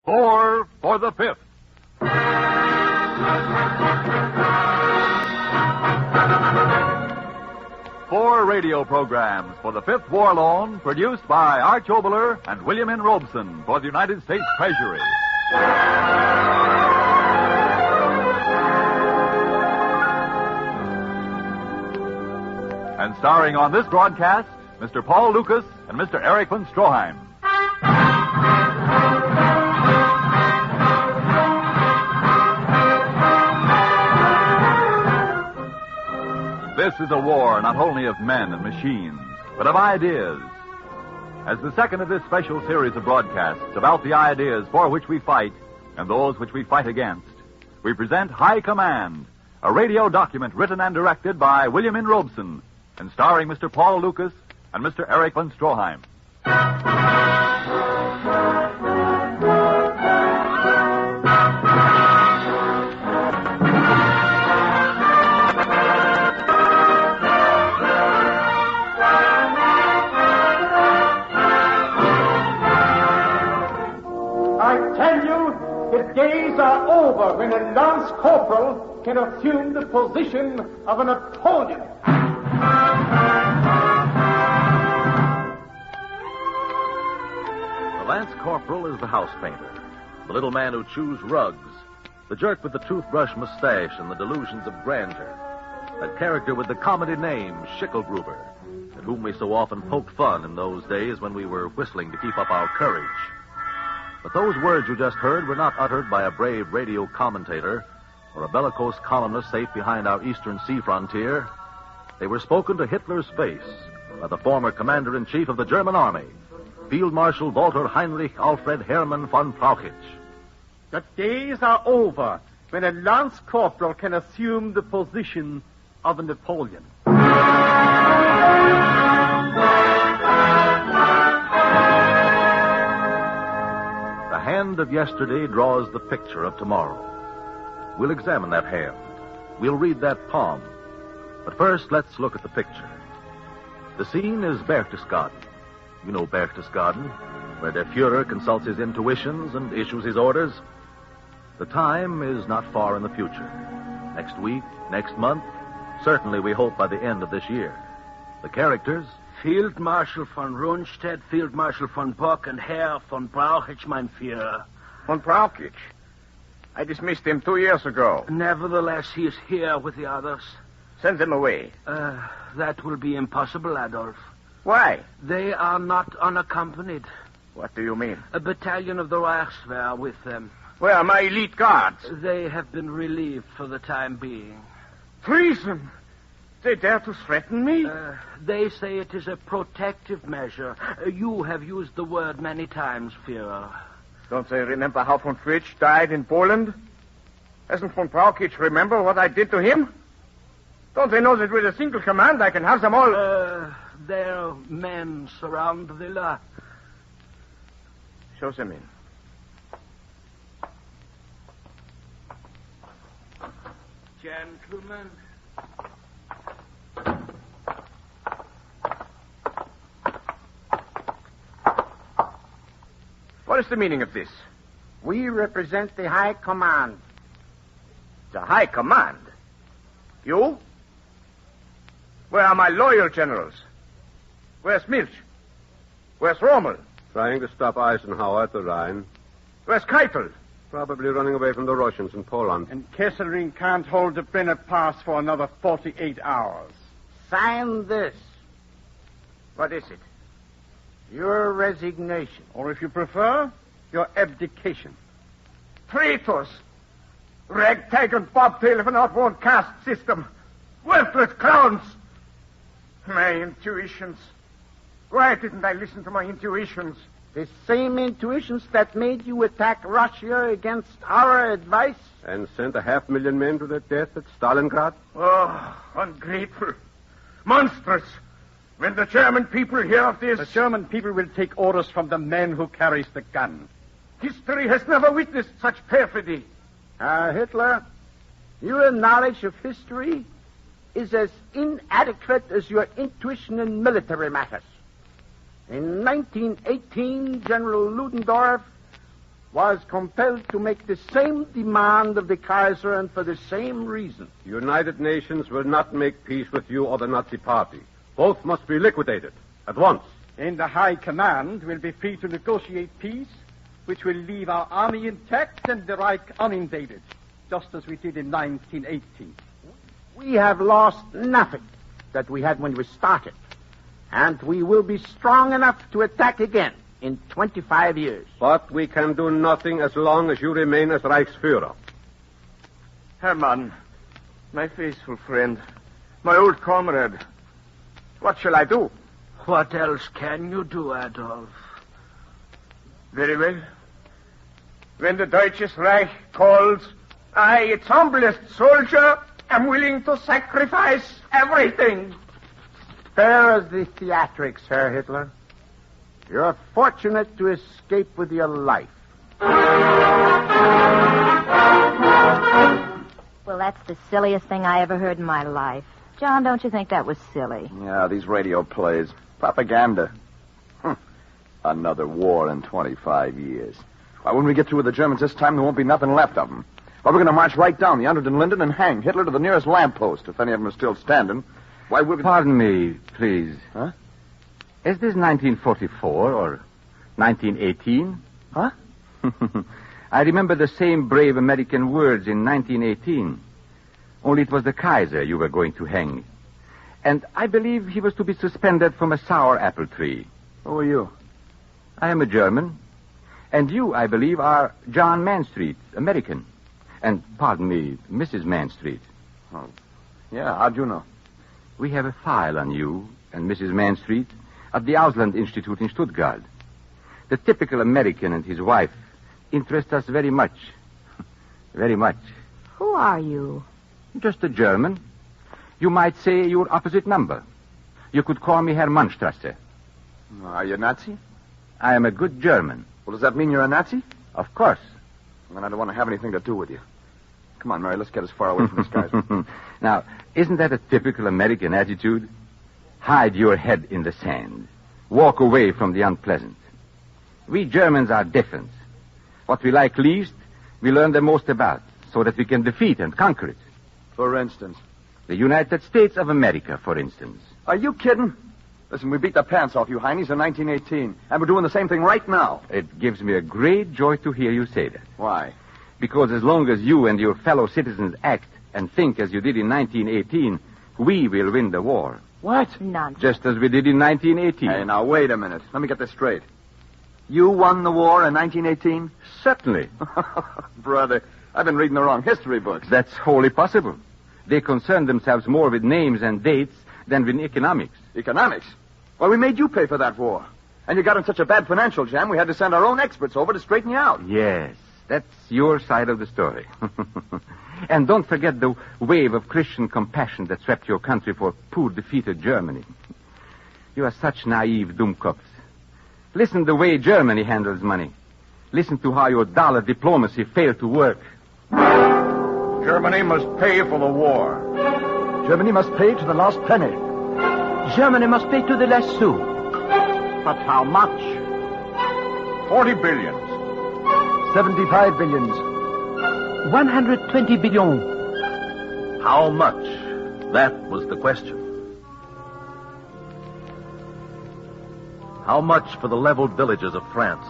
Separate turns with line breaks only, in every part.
Four for the fifth. Four radio programs for the Fifth War Loan, produced by Arch Oboler and William N. Robeson for the United States Treasury. And starring on this broadcast, Mr. Paul Lucas and Mr. Eric von Stroheim. This is a war not only of men and machines, but of ideas. As the second of this special series of broadcasts about the ideas for which we fight and those which we fight against, we present High Command, a radio document written and directed by William N. Robeson and starring Mr. Paul Lucas and Mr. Eric von Stroheim.
Days are over when a lance corporal can assume the position of a Napoleon.
The lance corporal is the house painter, the little man who chews rugs, the jerk with the toothbrush mustache and the delusions of grandeur, that character with the comedy name Schicklgruber, at whom we so often poked fun in those days when we were whistling to keep up our courage. But those words you just heard were not uttered by a brave radio commentator or a bellicose columnist safe behind our eastern sea frontier. They were spoken to Hitler's face by the former commander-in-chief of the German army, Field Marshal Walter Heinrich Alfred Hermann von Brauchitsch.
The days are over when a lance corporal can assume the position of a Napoleon.
The hand of yesterday draws the picture of tomorrow. We'll examine that hand. We'll read that palm. But first, let's look at the picture. The scene is Berchtesgaden. You know Berchtesgaden, where der Fuhrer consults his intuitions and issues his orders. The time is not far in the future. Next week, next month, certainly we hope by the end of this year. The characters:
Field Marshal von Rundstedt, Field Marshal von Bock, and Herr von Brauchitsch, mein Führer.
Von Brauchitsch? I dismissed him 2 years ago.
Nevertheless, he is here with the others.
Send them away.
That will be impossible, Adolf.
Why?
They are not unaccompanied.
What do you mean?
A battalion of the Reichswehr with them.
Where are my elite guards?
They have been relieved for the time being.
Treason! They dare to threaten me?
They say it is a protective measure. You have used the word many times, Führer.
Don't they remember how von Fritsch died in Poland? Doesn't von Brauchitsch remember what I did to him? Don't they know that with a single command I can have them all...
Their men surround the villa.
Show them in.
Gentlemen...
What is the meaning of this?
We represent the High Command.
The High Command? You? Where are my loyal generals? Where's Milch? Where's Rommel?
Trying to stop Eisenhower at the Rhine.
Where's Keitel?
Probably running away from the Russians in Poland.
And Kesselring can't hold the Brenner Pass for another 48 hours.
Sign this.
What is it?
Your resignation.
Or if you prefer, your abdication.
Traitors! Ragtag and bobtail of an outworn caste system. Worthless clowns! My intuitions. Why didn't I listen to my intuitions?
The same intuitions that made you attack Russia against our advice?
And sent 500,000 men to their death at Stalingrad?
Oh, ungrateful. Monstrous. When the German people hear of this...
The German people will take orders from the man who carries the gun.
History has never witnessed such perfidy.
Hitler, your knowledge of history is as inadequate as your intuition in military matters. In 1918, General Ludendorff was compelled to make the same demand of the Kaiser and for the same reason.
The United Nations will not make peace with you or the Nazi Party. Both must be liquidated at once.
And the High Command will be free to negotiate peace, which will leave our army intact and the Reich uninvaded, just as we did in 1918.
We have lost nothing that we had when we started, and we will be strong enough to attack again in 25 years.
But we can do nothing as long as you remain as Reichsführer.
Hermann, my faithful friend, my old comrade, what shall I do?
What else can you do, Adolf?
Very well. When the Deutsches Reich calls, I, its humblest soldier, am willing to sacrifice everything.
Spare us the theatrics, Herr Hitler. You're fortunate to escape with your life.
Well, that's the silliest thing I ever heard in my life. John, don't you think that was silly?
Yeah, these radio plays. Propaganda. Another war in 25 years. Why, when we get through with the Germans this time, there won't be nothing left of them. Why, we're going to march right down the Unter den Linden and hang Hitler to the nearest lamppost, if any of them are still standing. Why, we're...
Pardon me, please.
Huh?
Is this 1944 or 1918?
Huh?
I remember the same brave American words in 1918. Only it was the Kaiser you were going to hang. And I believe he was to be suspended from a sour apple tree.
Who are you?
I am a German. And you, I believe, are John Manstreet, American. And, pardon me, Mrs. Manstreet.
Oh, yeah, how'd you know?
We have a file on you and Mrs. Manstreet at the Ausland Institute in Stuttgart. The typical American and his wife interest us very much. Very much.
Who are you?
Just a German. You might say your opposite number. You could call me Herr Mannstrasse.
Are you a Nazi?
I am a good German.
Well, does that mean you're a Nazi?
Of course.
Then I don't want to have anything to do with you. Come on, Mary, let's get as far away from this guy.
Now, isn't that a typical American attitude? Hide your head in the sand. Walk away from the unpleasant. We Germans are different. What we like least, we learn the most about, so that we can defeat and conquer it.
For instance?
The United States of America, for instance.
Are you kidding? Listen, we beat the pants off you heinies in 1918, and we're doing the same thing right now.
It gives me a great joy to hear you say that.
Why?
Because as long as you and your fellow citizens act and think as you did in 1918, we will win the war.
What?
Nonsense.
Just as we did in 1918.
Hey, now, wait a minute. Let me get this straight. You won the war in 1918?
Certainly.
Brother, I've been reading the wrong history books.
That's wholly possible. They concern themselves more with names and dates than with economics.
Economics? Well, we made you pay for that war. And you got in such a bad financial jam, we had to send our own experts over to straighten you out.
Yes, that's your side of the story. And don't forget the wave of Christian compassion that swept your country for poor, defeated Germany. You are such naive Dummkopfs. Listen the way Germany handles money. Listen to how your dollar diplomacy failed to work.
Germany must pay for the war.
Germany must pay to the last penny.
Germany must pay to the last sou.
But how much?
40 billions.
75 billions.
120 billion.
How much? That was the question. How much for the leveled villages of France?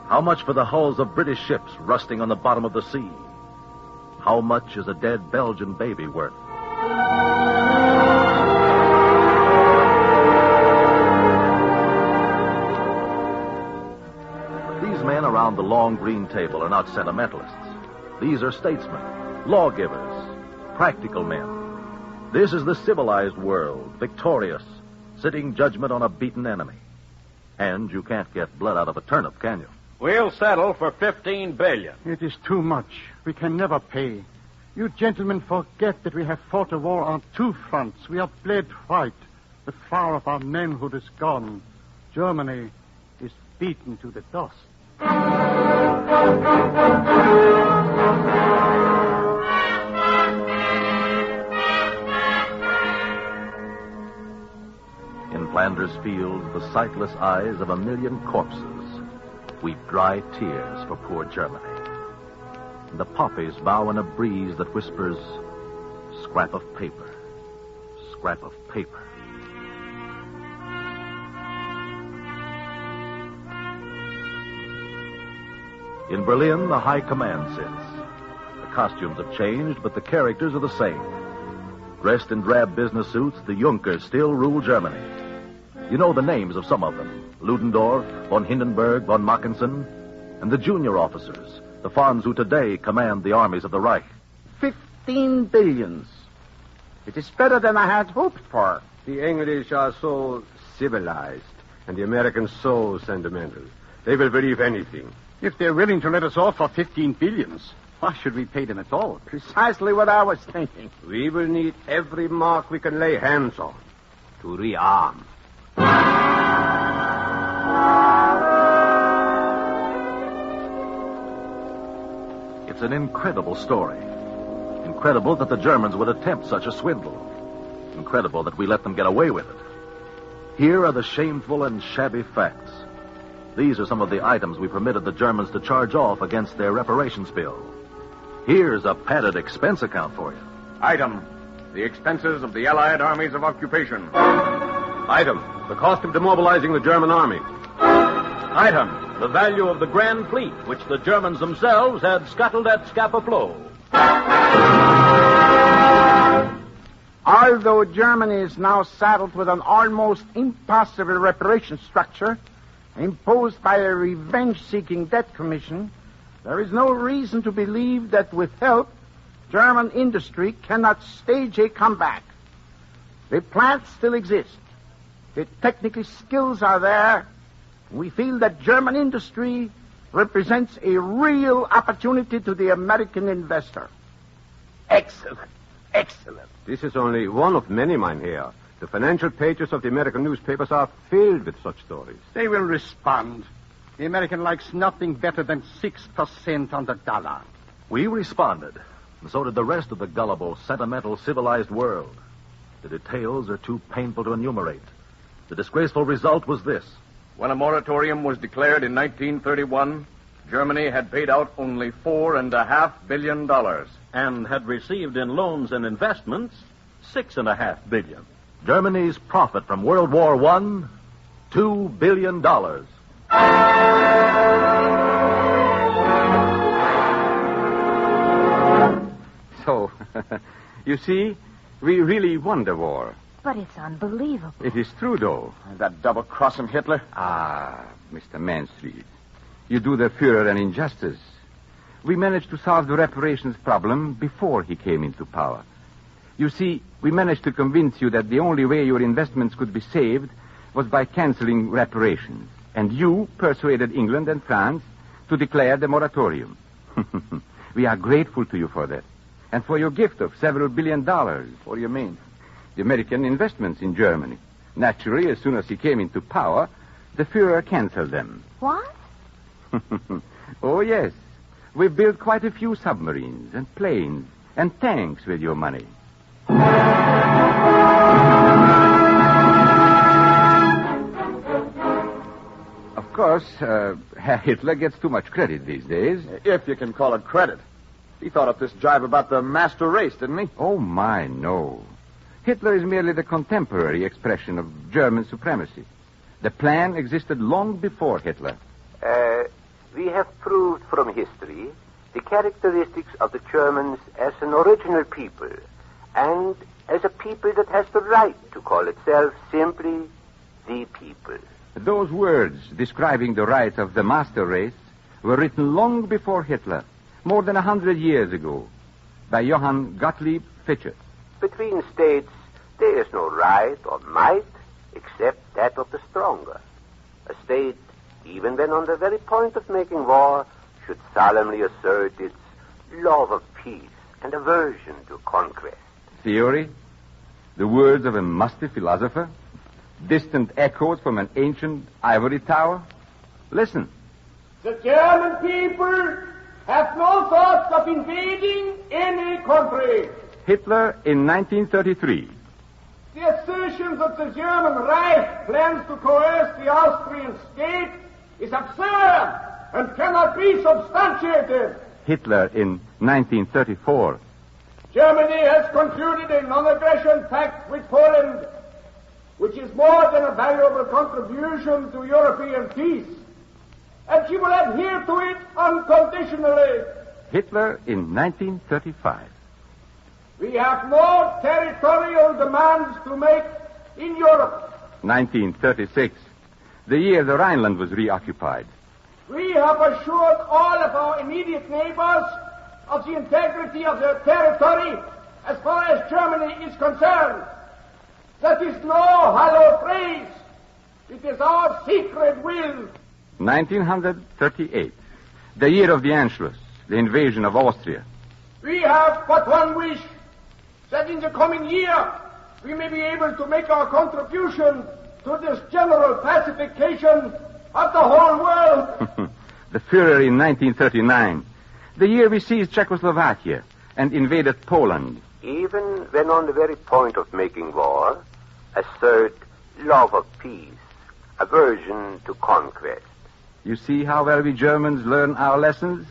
How much for the hulls of British ships rusting on the bottom of the sea? How much is a dead Belgian baby worth? These men around the long green table are not sentimentalists. These are statesmen, lawgivers, practical men. This is the civilized world, victorious, sitting judgment on a beaten enemy. And you can't get blood out of a turnip, can you?
We'll settle for $15 billion.
It is too much. We can never pay. You gentlemen forget that we have fought a war on two fronts. We have bled white. The flower of our manhood is gone. Germany is beaten to the dust.
In Flanders fields, the sightless eyes of a million corpses. weep dry tears for poor Germany. And the poppies bow in a breeze that whispers, scrap of paper, scrap of paper. In Berlin, the High Command sits. The costumes have changed, but the characters are the same. Dressed in drab business suits, the Junkers still rule Germany. You know the names of some of them. Ludendorff, von Hindenburg, von Mackensen, and the junior officers, the Fonds who today command the armies of the Reich.
15 billions. It is better than I had hoped for.
The English are so civilized, and the Americans so sentimental. They will believe anything.
If they're willing to let us off for 15 billions, why should we pay them at all?
Precisely what I was thinking.
We will need every mark we can lay hands on to rearm.
It's an incredible story. Incredible that the Germans would attempt such a swindle. Incredible that we let them get away with it. Here are the shameful and shabby facts. These are some of the items we permitted the Germans to charge off against their reparations bill. Here's a padded expense account for you.
Item, the expenses of the Allied armies of occupation.
Item, the cost of demobilizing the German army.
Item, the value of the Grand Fleet, which the Germans themselves had scuttled at Scapa Flow.
Although Germany is now saddled with an almost impossible reparation structure imposed by a revenge-seeking debt commission, there is no reason to believe that with help, German industry cannot stage a comeback. The plants still exist. The technical skills are there. We feel that German industry represents a real opportunity to the American investor.
Excellent. Excellent. This is only one of many, Mynheer. The financial pages of the American newspapers are filled with such stories.
They will respond. The American likes nothing better than 6% on the dollar.
We responded, and so did the rest of the gullible, sentimental, civilized world. The details are too painful to enumerate. The disgraceful result was this.
When a moratorium was declared in 1931, Germany had paid out only $4.5 billion.
And had received in loans and investments $6.5 billion.
Germany's profit from World War I, $2 billion.
So, you see, we really won the war.
But it's unbelievable.
It is true, though.
That double-crossing Hitler?
Ah, Mr. Mansfield, you do the Führer an injustice. We managed to solve the reparations problem before he came into power. You see, we managed to convince you that the only way your investments could be saved was by canceling reparations. And you persuaded England and France to declare the moratorium. We are grateful to you for that. And for your gift of several $1 billion.
What do you mean?
The American investments in Germany. Naturally, as soon as he came into power, the Führer canceled them.
What?
Oh, yes. We've built quite a few submarines and planes and tanks with your money. Of course, Herr Hitler gets too much credit these days.
If you can call it credit. He thought up this jibe about the master race, didn't he?
Oh, my, no. Hitler is merely the contemporary expression of German supremacy. The plan existed long before Hitler.
We have proved from history the characteristics of the Germans as an original people and as a people that has the right to call itself simply the people.
Those words describing the rights of the master race were written long before Hitler, more than 100 years ago, by Johann Gottlieb Fichte.
Between states, there is no right or might except that of the stronger. A state, even when on the very point of making war, should solemnly assert its love of peace and aversion to conquest.
Theory? The words of a musty philosopher? Distant echoes from an ancient ivory tower? Listen.
The German people have no thoughts of invading any country.
Hitler in 1933.
The assertions that the German Reich plans to coerce the Austrian state is absurd. and cannot be substantiated.
Hitler in 1934.
Germany has concluded a non-aggression pact with Poland, which is more than a valuable contribution to European peace, and she will adhere to it unconditionally.
Hitler in 1935.
We have no territorial demands to make in Europe.
1936, the year the Rhineland was reoccupied.
We have assured all of our immediate neighbors of the integrity of their territory as far as Germany is concerned. That is no hollow phrase. It is our secret will.
1938, the year of the Anschluss, the invasion of Austria.
We have but one wish, that in the coming year we may be able to make our contribution to this general pacification of the whole world.
The Führer in 1939, the year we seized Czechoslovakia and invaded Poland.
Even when on the very point of making war, assert love of peace, aversion to conquest.
You see how well we Germans learn our lessons?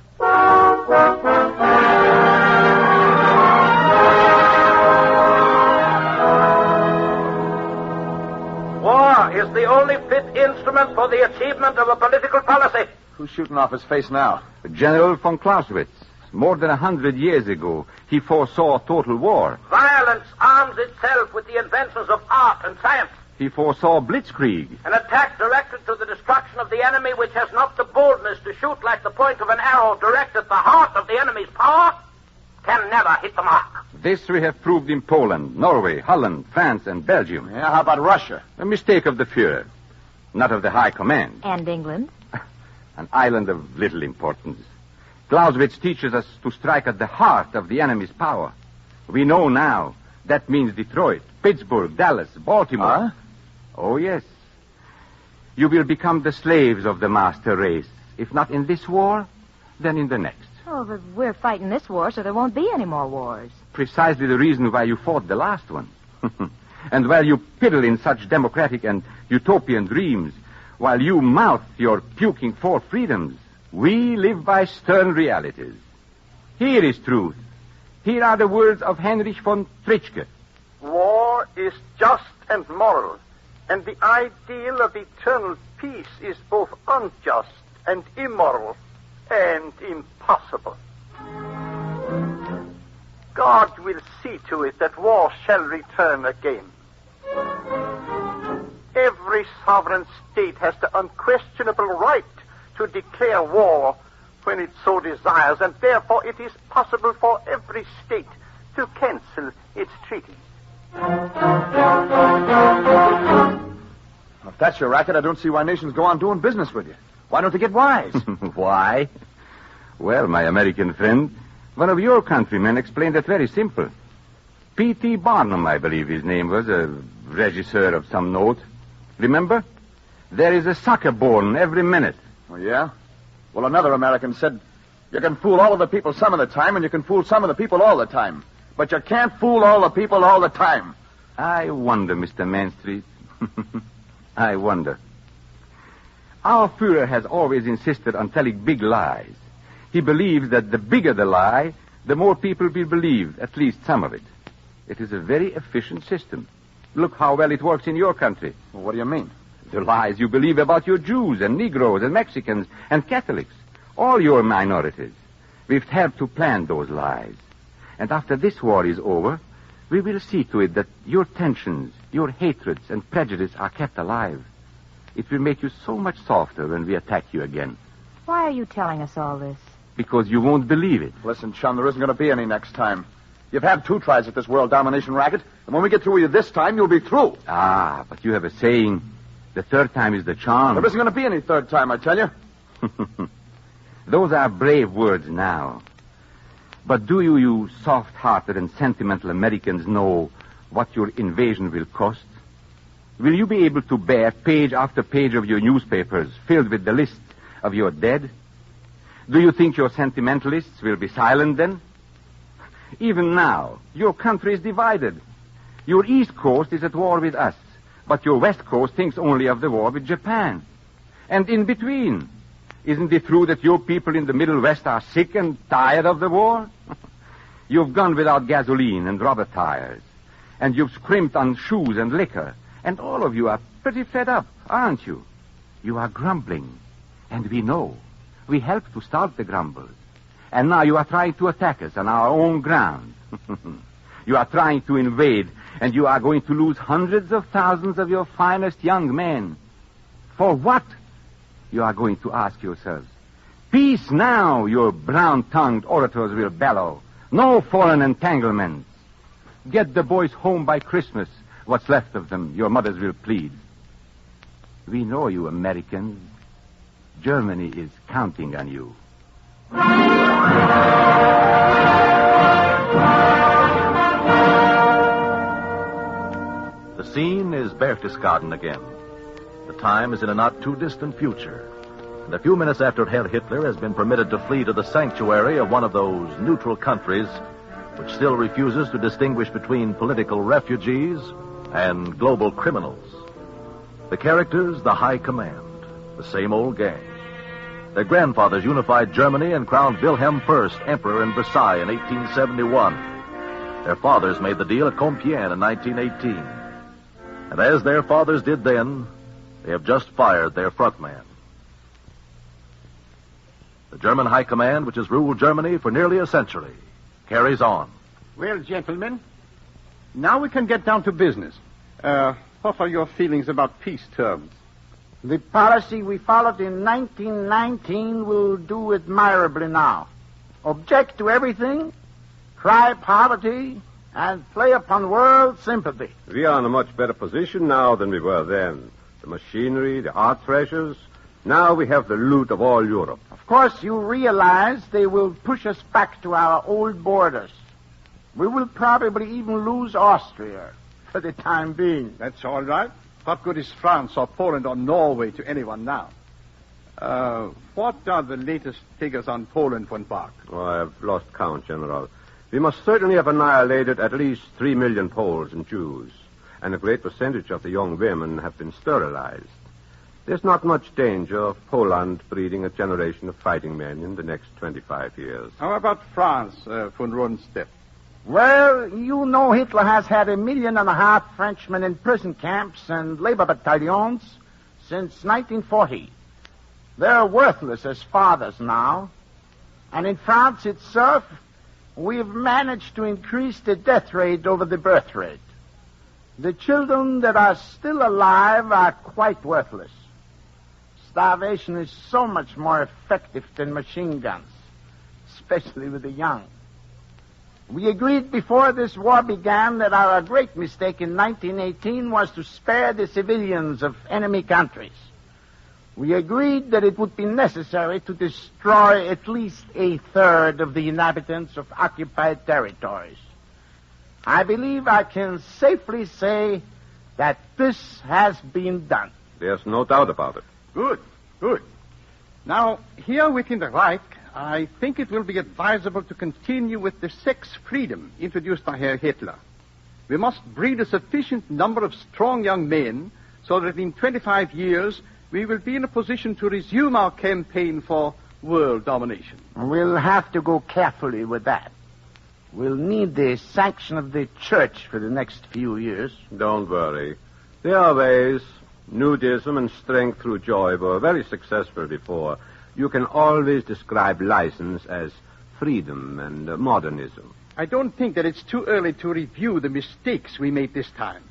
War is the only fit instrument for the achievement of a political policy.
Who's shooting off his face now?
General von Clausewitz. More than 100 years ago, he foresaw total war.
Violence arms itself with the inventions of art and science.
He foresaw blitzkrieg.
An attack directed to the destruction of the enemy which has not the boldness to shoot like the point of an arrow direct at the heart of the enemy's power can never hit the mark.
This we have proved in Poland, Norway, Holland, France, and Belgium.
Yeah, how about Russia?
A mistake of the Führer, not of the High Command.
And England?
An island of little importance. Clausewitz teaches us to strike at the heart of the enemy's power. We know now that means Detroit, Pittsburgh, Dallas, Baltimore.
Huh?
Oh, yes. You will become the slaves of the master race. If not in this war, then in the next.
Oh, but we're fighting this war, so there won't be any more wars.
Precisely the reason why you fought the last one. And while you piddle in such democratic and utopian dreams, while you mouth your puking for freedoms, we live by stern realities. Here is truth. Here are the words of Heinrich von Treitschke.
War is just and moral, and the ideal of eternal peace is both unjust and immoral and impossible. God will see to it that war shall return again. Every sovereign state has the unquestionable right to declare war when it so desires, and therefore it is possible for every state to cancel its treaties.
If that's your racket, I don't see why nations go on doing business with you. Why don't they get wise?
Why? Well, my American friend, one of your countrymen explained it very simple. P.T. Barnum, I believe his name was, a regisseur of some note. Remember? There is a sucker born every minute.
Oh, yeah? Well, another American said, you can fool all of the people some of the time, and you can fool some of the people all the time. But you can't fool all the people all the time.
I wonder, Mr. Manstreet. I wonder. Our Führer has always insisted on telling big lies. He believes that the bigger the lie, the more people will believe, at least some of it. It is a very efficient system. Look how well it works in your country.
Well, what do you mean?
The lies you believe about your Jews and Negroes and Mexicans and Catholics. All your minorities. We've helped to plan those lies. And after this war is over, we will see to it that your tensions, your hatreds and prejudice are kept alive. It will make you so much softer when we attack you again.
Why are you telling us all this?
Because you won't believe it.
Listen, chum, there isn't going to be any next time. You've had 2 tries at this world domination racket, and when we get through with you this time, you'll be through.
Ah, but you have a saying, the third time is the charm.
There isn't going to be any third time, I tell you.
Those are brave words now. But do you soft-hearted and sentimental Americans know what your invasion will cost? Will you be able to bear page after page of your newspapers filled with the list of your dead? Do you think your sentimentalists will be silent then? Even now, your country is divided. Your East Coast is at war with us, but your West Coast thinks only of the war with Japan. And in between, Isn't it true that your people in the Middle West are sick and tired of the war? You've gone without gasoline and rubber tires, and you've scrimped on shoes and liquor, and all of you are pretty fed up, aren't you? You are grumbling, and we know. We helped to start the grumble. And now you are trying to attack us on our own ground. You are trying to invade, and you are going to lose hundreds of thousands of your finest young men. For what? You are going to ask yourselves. Peace now, your brown-tongued orators will bellow. No foreign entanglements. Get the boys home by Christmas. What's left of them, your mothers will plead. We know you Americans. Germany is counting on you.
The scene is Berchtesgaden again. The time is in a not-too-distant future. And a few minutes after Herr Hitler has been permitted to flee to the sanctuary of one of those neutral countries which still refuses to distinguish between political refugees and global criminals. The characters, the High Command, the same old gang. Their grandfathers unified Germany and crowned Wilhelm I emperor in Versailles in 1871. Their fathers made the deal at Compiègne in 1918. And as their fathers did then, they have just fired their front man. The German High Command, which has ruled Germany for nearly a century, carries on.
Well, gentlemen, now we can get down to business. What are your feelings about peace terms?
The policy we followed in 1919 will do admirably now. Object to everything, cry poverty, and play upon world sympathy.
We are in a much better position now than we were then. The machinery, the art treasures. Now we have the loot of all Europe.
Of course, you realize they will push us back to our old borders. We will probably even lose Austria for the time being.
That's all right. What good is France or Poland or Norway to anyone now? What are the latest figures on Poland, von Bach?
Oh, I have lost count, General. We must certainly have annihilated at least 3 million Poles and Jews, and a great percentage of the young women have been sterilized. There's not much danger of Poland breeding a generation of fighting men in the next 25 years.
How about France, von Rundstedt?
Well, you know Hitler has had 1.5 million Frenchmen in prison camps and labor battalions since 1940. They're worthless as fathers now. And in France itself, we've managed to increase the death rate over the birth rate. The children that are still alive are quite worthless. Starvation is so much more effective than machine guns, especially with the young. We agreed before this war began that our great mistake in 1918 was to spare the civilians of enemy countries. We agreed that it would be necessary to destroy at least 1/3 of the inhabitants of occupied territories. I believe I can safely say that this has been done.
There's no doubt about it.
Good, good. Now, here within the Reich, I think it will be advisable to continue with the sex freedom introduced by Herr Hitler. We must breed a sufficient number of strong young men so that in 25 years we will be in a position to resume our campaign for world domination.
We'll have to go carefully with that. We'll need the sanction of the church for the next few years.
Don't worry. There are ways. Nudism and strength through joy were very successful before. You can always describe license as freedom and modernism.
I don't think that it's too early to review the mistakes we made this time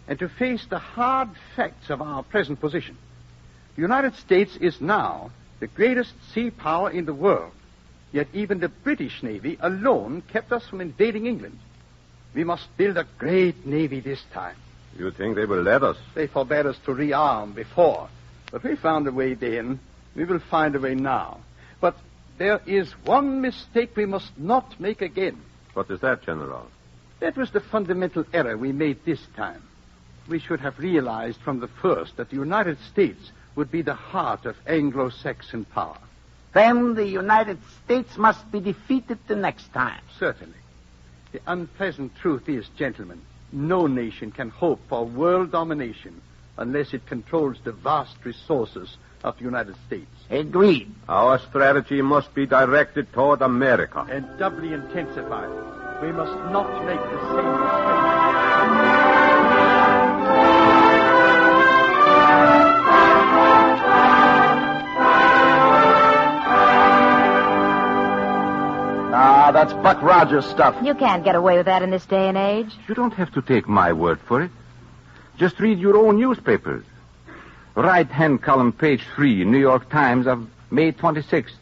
and to face the hard facts of our present position. The United States is now the greatest sea power in the world, yet even the British Navy alone kept us from invading England. We must build a great navy this time.
You think they will let us?
They forbade us to rearm before, but we found a way then. We will find a way now. But there is one mistake we must not make again.
What is that, General?
That was the fundamental error we made this time. We should have realized from the first that the United States would be the heart of Anglo-Saxon power.
Then the United States must be defeated the next time.
Certainly. The unpleasant truth is, gentlemen, no nation can hope for world domination unless it controls the vast resources of the United States.
Agreed.
Our strategy must be directed toward America.
And doubly intensified. We must not make the same mistake.
Ah, that's Buck Rogers stuff.
You can't get away with that in this day and age.
You don't have to take my word for it. Just read your own newspapers. Right-hand column, page 3, New York Times of May 26th.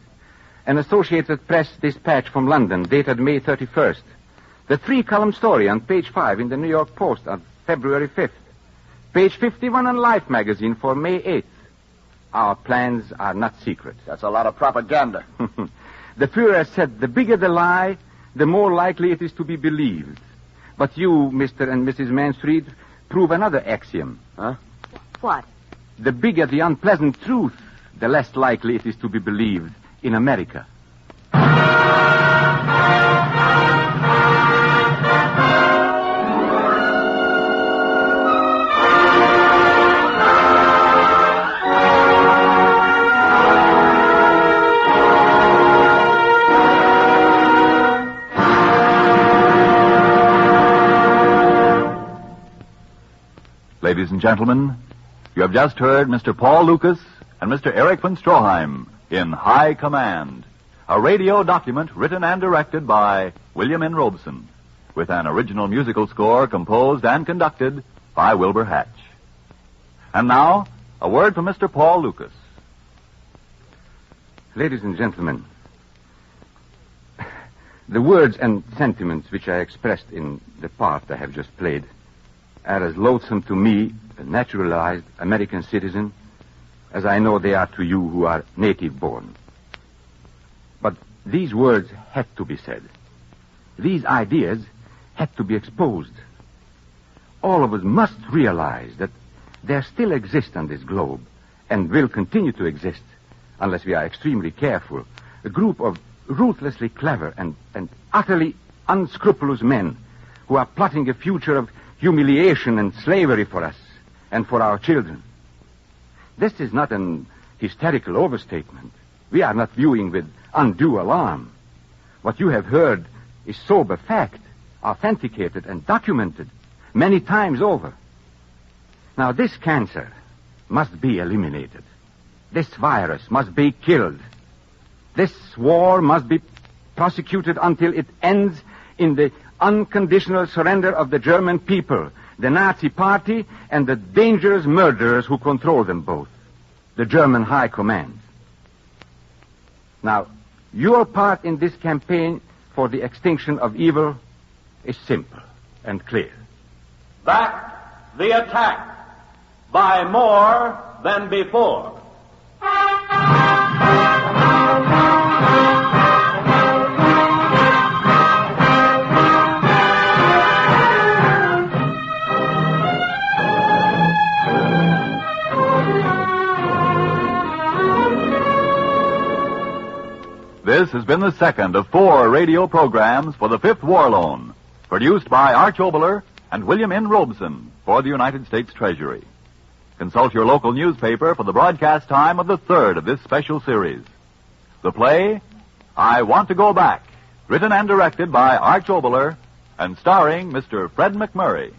An Associated Press dispatch from London, dated May 31st. The 3-column story on page 5 in the New York Post of February 5th. Page 51 on Life magazine for May 8th. Our plans are not secret.
That's a lot of propaganda.
The Führer said the bigger the lie, the more likely it is to be believed. But you, Mr. and Mrs. Mansfield, prove another axiom.
Huh?
What?
The bigger the unpleasant truth, the less likely it is to be believed in America.
Ladies and gentlemen, you have just heard Mr. Paul Lucas and Mr. Eric von Stroheim in High Command, a radio document written and directed by William N. Robeson, with an original musical score composed and conducted by Wilbur Hatch. And now, a word from Mr. Paul Lucas.
Ladies and gentlemen, the words and sentiments which I expressed in the part I have just played are as loathsome to me, a naturalized American citizen, as I know they are to you who are native-born. But these words had to be said. These ideas had to be exposed. All of us must realize that there still exists on this globe, and will continue to exist, unless we are extremely careful, a group of ruthlessly clever and utterly unscrupulous men who are plotting a future of humiliation and slavery for us and for our children. This is not an hysterical overstatement. We are not viewing with undue alarm. What you have heard is sober fact, authenticated and documented many times over. Now, this cancer must be eliminated. This virus must be killed. This war must be prosecuted until it ends in the unconditional surrender of the German people, the Nazi Party, and the dangerous murderers who control them both, the German High Command. Now, your part in this campaign for the extinction of evil is simple and clear.
Back the attack by more than before.
This has been the second of 4 radio programs for the 5th War Loan, produced by Arch Oboler and William N. Robeson for the United States Treasury. Consult your local newspaper for the broadcast time of the 3rd of this special series. The play, I Want to Go Back, written and directed by Arch Oboler and starring Mr. Fred McMurray.